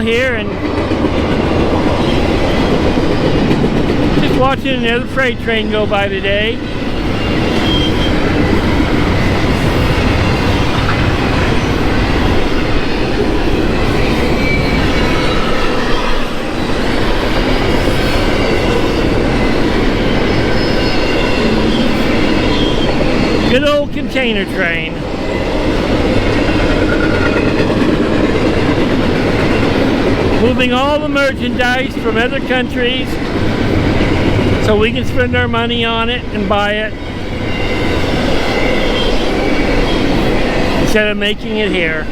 here and just watching another freight train go by today. Good old container train. Moving all the merchandise from other countries so we can spend our money on it and buy it instead of making it here.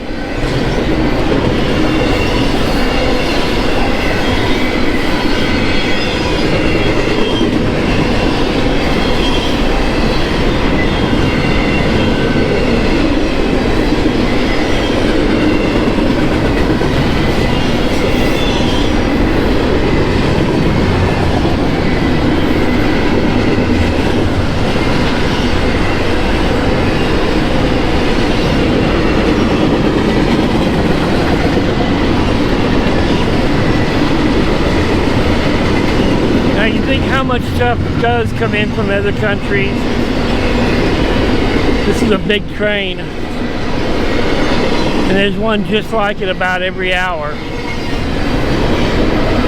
How much stuff does come in from other countries. This is a big train, and there's one just like it about every hour.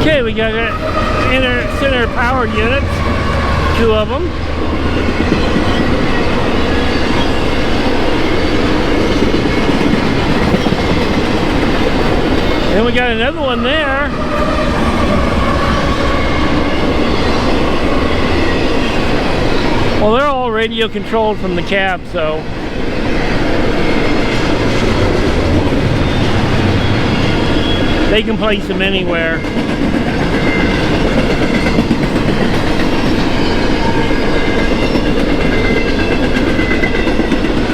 Okay, we got center power units, 2 of them. And we got another one there. Well, they're all radio controlled from the cab, so they can place them anywhere.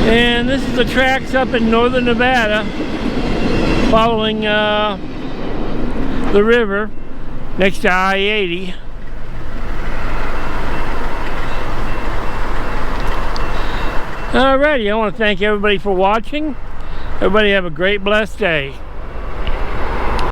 And this is the tracks up in northern Nevada, following the river next to I-80. Alrighty, I want to thank everybody for watching. Everybody have a great, blessed day.